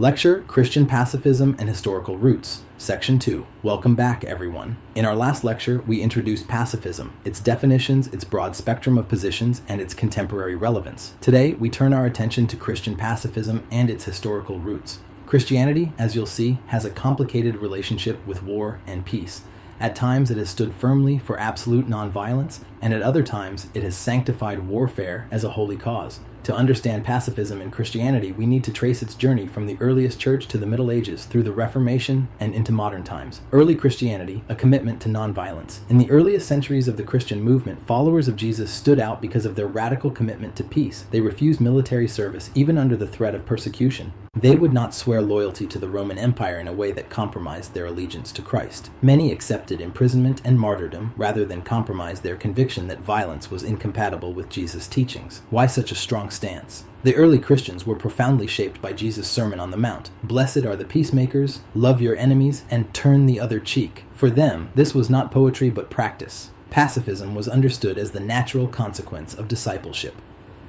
Lecture, Christian Pacifism and Historical Roots, Section 2. Welcome back, everyone. In our last lecture, we introduced pacifism, its definitions, its broad spectrum of positions, and its contemporary relevance. Today, we turn our attention to Christian pacifism and its historical roots. Christianity, as you'll see, has a complicated relationship with war and peace. At times, it has stood firmly for absolute nonviolence, and at other times, it has sanctified warfare as a holy cause. To understand pacifism in Christianity, we need to trace its journey from the earliest church to the Middle Ages through the Reformation and into modern times. Early Christianity, a commitment to nonviolence. In the earliest centuries of the Christian movement, followers of Jesus stood out because of their radical commitment to peace. They refused military service, even under the threat of persecution. They would not swear loyalty to the Roman Empire in a way that compromised their allegiance to Christ. Many accepted imprisonment and martyrdom rather than compromise their conviction that violence was incompatible with Jesus' teachings. Why such a strong stance? The early Christians were profoundly shaped by Jesus' Sermon on the Mount. Blessed are the peacemakers, love your enemies, and turn the other cheek. For them, this was not poetry but practice. Pacifism was understood as the natural consequence of discipleship.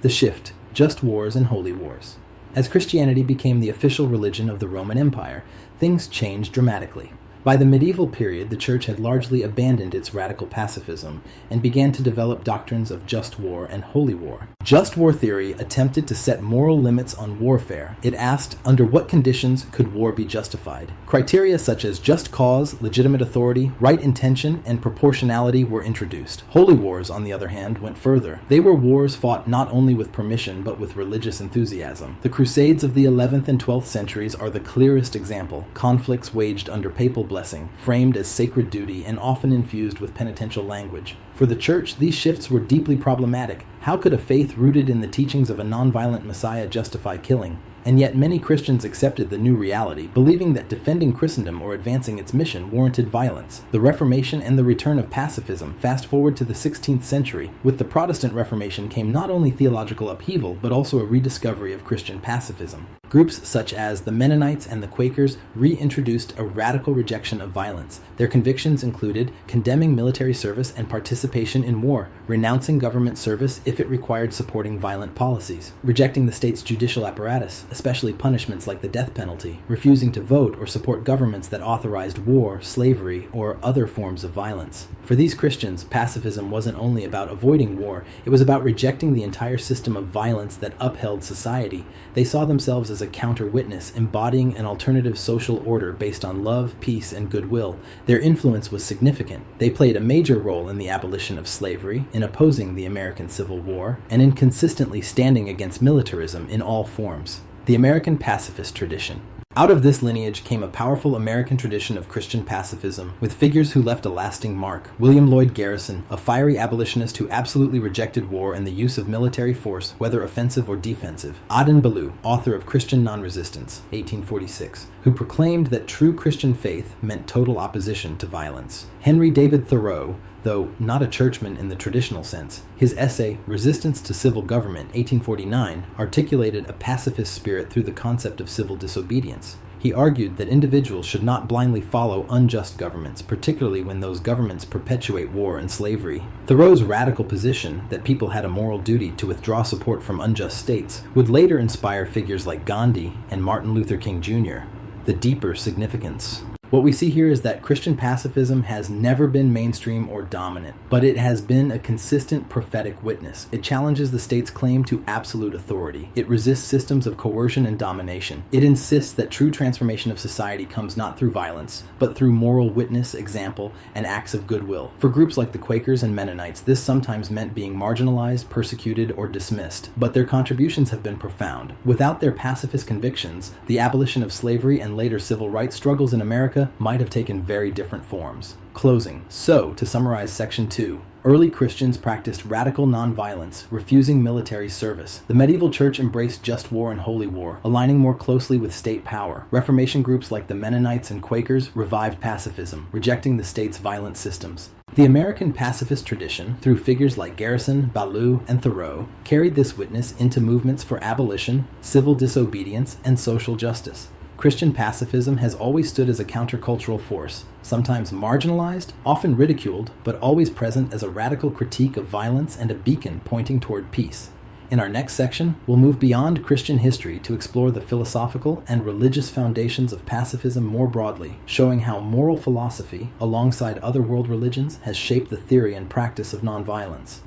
The shift, just wars and holy wars. As Christianity became the official religion of the Roman Empire, things changed dramatically. By the medieval period, the church had largely abandoned its radical pacifism and began to develop doctrines of just war and holy war. Just war theory attempted to set moral limits on warfare. It asked, under what conditions could war be justified? Criteria such as just cause, legitimate authority, right intention, and proportionality were introduced. Holy wars, on the other hand, went further. They were wars fought not only with permission but with religious enthusiasm. The Crusades of the 11th and 12th centuries are the clearest example. Conflicts waged under papal blessing, framed as sacred duty and often infused with penitential language. For the church, these shifts were deeply problematic. How could a faith rooted in the teachings of a nonviolent Messiah justify killing? And yet many Christians accepted the new reality, believing that defending Christendom or advancing its mission warranted violence. The Reformation and the return of pacifism. Fast forward to the 16th century. With the Protestant Reformation came not only theological upheaval, but also a rediscovery of Christian pacifism. Groups such as the Mennonites and the Quakers reintroduced a radical rejection of violence. Their convictions included condemning military service and participation in war, renouncing government service if it required supporting violent policies, rejecting the state's judicial apparatus, especially punishments like the death penalty, refusing to vote or support governments that authorized war, slavery, or other forms of violence. For these Christians, pacifism wasn't only about avoiding war, it was about rejecting the entire system of violence that upheld society. They saw themselves as a counter-witness, embodying an alternative social order based on love, peace, and goodwill. Their influence was significant. They played a major role in the abolition of slavery, in opposing the American Civil War, and in consistently standing against militarism in all forms. The American pacifist tradition. Out of this lineage came a powerful American tradition of Christian pacifism, with figures who left a lasting mark. William Lloyd Garrison, a fiery abolitionist who absolutely rejected war and the use of military force, whether offensive or defensive. Adin Ballou, author of Christian Non-Resistance, 1846, who proclaimed that true Christian faith meant total opposition to violence. Henry David Thoreau, though not a churchman in the traditional sense, his essay, Resistance to Civil Government, 1849, articulated a pacifist spirit through the concept of civil disobedience. He argued that individuals should not blindly follow unjust governments, particularly when those governments perpetuate war and slavery. Thoreau's radical position that people had a moral duty to withdraw support from unjust states would later inspire figures like Gandhi and Martin Luther King Jr. The deeper significance. What we see here is that Christian pacifism has never been mainstream or dominant, but it has been a consistent prophetic witness. It challenges the state's claim to absolute authority. It resists systems of coercion and domination. It insists that true transformation of society comes not through violence, but through moral witness, example, and acts of goodwill. For groups like the Quakers and Mennonites, this sometimes meant being marginalized, persecuted, or dismissed, but their contributions have been profound. Without their pacifist convictions, the abolition of slavery and later civil rights struggles in America might have taken very different forms. Closing. So, to summarize Section 2, early Christians practiced radical nonviolence, refusing military service. The medieval church embraced just war and holy war, aligning more closely with state power. Reformation groups like the Mennonites and Quakers revived pacifism, rejecting the state's violent systems. The American pacifist tradition, through figures like Garrison, Ballou, and Thoreau, carried this witness into movements for abolition, civil disobedience, and social justice. Christian pacifism has always stood as a countercultural force, sometimes marginalized, often ridiculed, but always present as a radical critique of violence and a beacon pointing toward peace. In our next section, we'll move beyond Christian history to explore the philosophical and religious foundations of pacifism more broadly, showing how moral philosophy, alongside other world religions, has shaped the theory and practice of nonviolence.